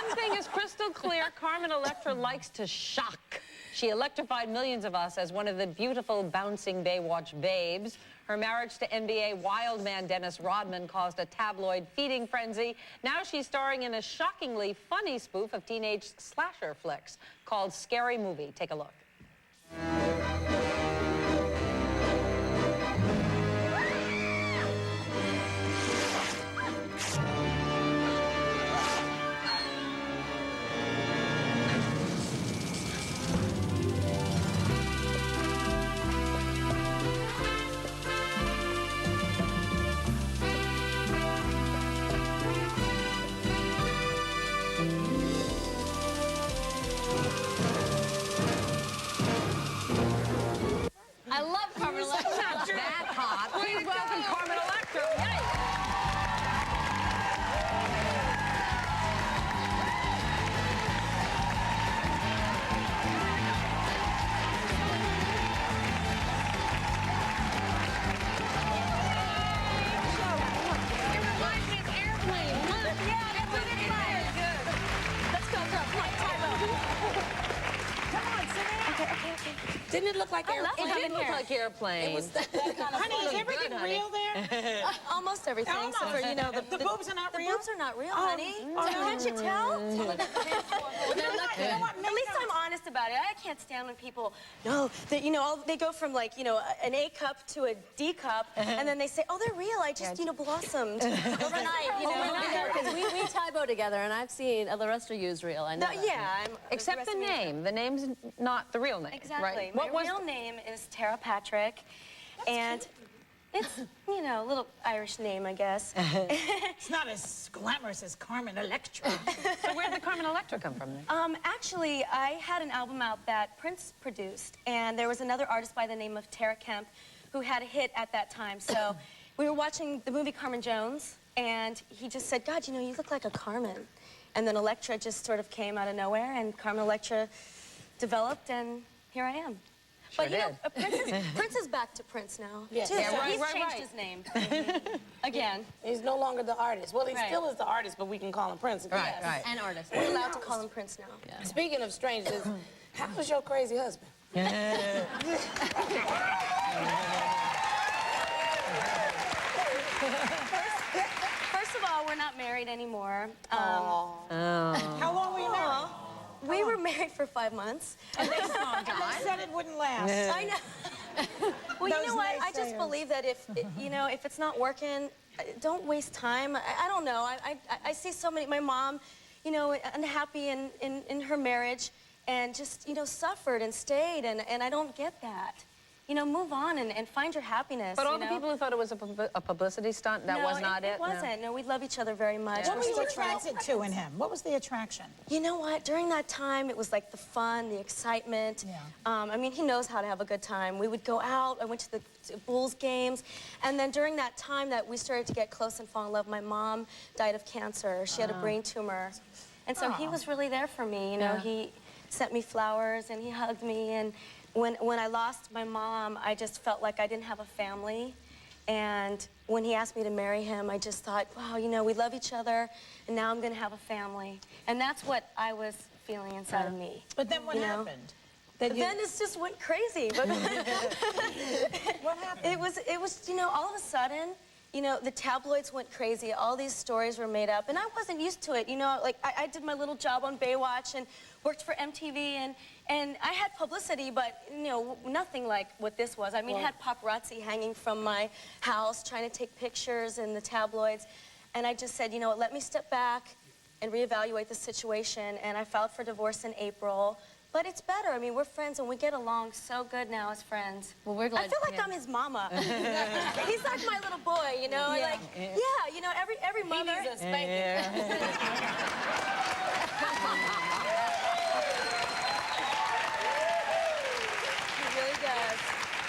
One thing is crystal clear, Carmen Electra likes to shock. She electrified millions of us as one of the beautiful, bouncing Baywatch babes. Her marriage to NBA wild man Dennis Rodman caused a tabloid feeding frenzy. Now she's starring in a shockingly funny spoof of teenage slasher flicks called Scary Movie. Take a look. I love Carmen Electra. Not that hot. Please welcome Carmen Electra. It reminds me of Airplane. Look, yeah, that's what it is. Good. Let's go, girl. Come on, time out. Come on, sit down. Okay. Didn't it look like Airplane? It did look like Airplane. It was that kind of Honey, is everything real there? Almost everything. Almost. Except for, you know, The boobs are not the real? boobs are not real, honey. Oh, no. Can't you tell? You know what? At least I'm honest about it. I can't stand when people, no, you know, they go from like, you know, an A cup to a D cup, and then they say, oh, they're real. I just, you know, blossomed overnight, you know. Because we Tybo together, and I've seen the rest of you's real. I know. No, yeah, Except the name. The name's not the real name. Exactly. Right? My real name is Tara Patrick, and it's, you know, a little Irish name, I guess. It's not as glamorous as Carmen Electra. So where did the Carmen Electra come from then? Actually, I had an album out that Prince produced, and there was another artist by the name of Tara Kemp who had a hit at that time. So we were watching the movie Carmen Jones, and he just said, God, you know, you look like a Carmen. And then Electra just sort of came out of nowhere, and Carmen Electra developed, and here I am. Sure But you know, Prince is back to Prince now. Yes. Too, Yeah, so right, he's right, changed right. his name again. He's no longer the artist. Well, he Right. still is the artist, but we can call him Prince. Right, right. And artist. We're allowed to call him Prince now. Yeah. Speaking of strangeness, how's your crazy husband? First of all, we're not married anymore. How long were you married? We were married for 5 months. And they said it wouldn't last. I know. Well, you Those know what? I just naysayers. believe that if, you know, if it's not working, don't waste time. I don't know. I see so many, my mom, you know, unhappy in her marriage and just, you know, suffered and stayed, and I don't get that. You know, move on and find your happiness. But all you the know? people who thought it was a publicity stunt, that no, was not it? It wasn't. No, we love each other very much. What We're were you still friends. attracted to in him? What was the attraction? You know what? During that time, it was like the fun, the excitement. Yeah. I mean, he knows how to have a good time. We would go out. I went to the Bulls games. And then during that time that we started to get close and fall in love, my mom died of cancer. She had a brain tumor. And so he was really there for me. You know, he sent me flowers and he hugged me. And when I lost my mom, I just felt like I didn't have a family. And when he asked me to marry him, I just thought, wow, you know, we love each other, and now I'm going to have a family. And that's what I was feeling inside of me. But then what You know? happened? Then it just went crazy. But What happened? it was, you know, all of a sudden, you know, the tabloids went crazy. All these stories were made up, and I wasn't used to it. You know, like I did my little job on Baywatch and worked for MTV, and I had publicity, but you know, nothing like what this was. I mean, I had paparazzi hanging from my house trying to take pictures in the tabloids, and I just said, you know what, let me step back and reevaluate the situation. And I filed for divorce in April. But it's better. I mean, we're friends, and we get along so good now as friends. Well, we're glad. I feel like I'm his mama. He's like my little boy, you know? Yeah. Like, yeah, you know, every mother... He needs a spanking. He really does.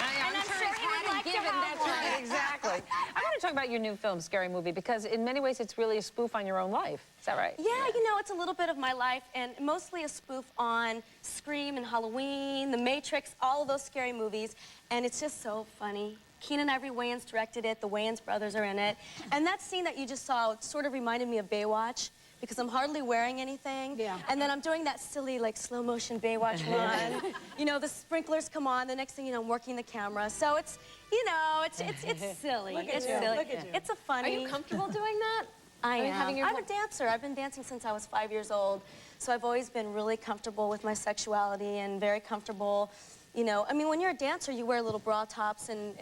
I'm I'm sure sure he's he would had it like to given. have That's one. right, exactly. I want to talk about your new film, Scary Movie, because in many ways it's really a spoof on your own life. Is that right? Yeah, you know, it's a little bit of my life, and mostly a spoof on Scream and Halloween, The Matrix, all of those scary movies, and it's just so funny. Keenan Ivory Wayans directed it, the Wayans brothers are in it, and that scene that you just saw sort of reminded me of Baywatch, because I'm hardly wearing anything. Yeah. And then I'm doing that silly, like, slow motion Baywatch run. You know, the sprinklers come on. The next thing you know, I'm working the camera. So it's, you know, it's silly. Look at It's you. silly. Look at you. It's a funny. Are you comfortable doing that? I mean, am. having your I'm whole- a dancer. I've been dancing since I was 5 years old. So I've always been really comfortable with my sexuality and very comfortable. You know, I mean, when you're a dancer, you wear little bra tops and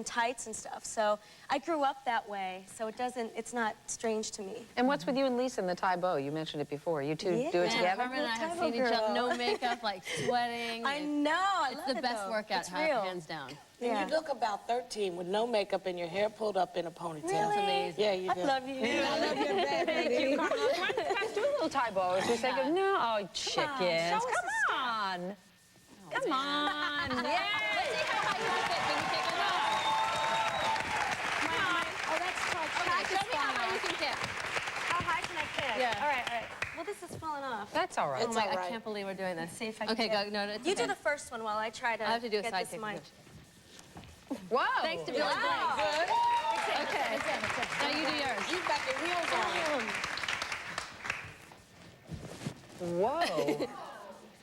tights and stuff. So I grew up that way. So it's not strange to me. And what's with you and Lisa in the Thai bow? You mentioned it before. You two do it Yeah. together? Carmen and I have Tybo seen each other, girl. no makeup, like sweating. I know. I It's love the it, best though. workout, It's real. hands down. And Yeah. you look about 13 with no makeup and your hair pulled up in a ponytail. Really? amazing. Yeah, you do. I love you. I love your bed, Thank you, Carmen. Let's do a little Thai bow. As we say, no, oh, chickens. show us Come on. Come on. Yay. Let's see how high you can kick. Can you kick it up? Oh, that's Okay, show me how high you can kick. How high can I kick? Yeah. All right, all right. Well, this is falling off. That's all right. Oh my, all I right. can't believe we're doing this. See if I can Okay, get go. No, it's You okay. do the first one while I try to I have to do a get side this kick. mic. Whoa. Thanks to Billy Blank. Good. Okay. Now you do yours. You got your heels on. Whoa.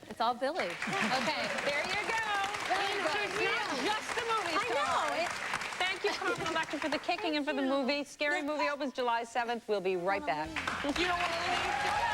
It's all Billy. Okay. There you go. She's not just a movie I star. know. Thank you, Carmen Electra, for the kicking and for the movie. Scary Movie opens July 7th. We'll be right back. You don't want to leave?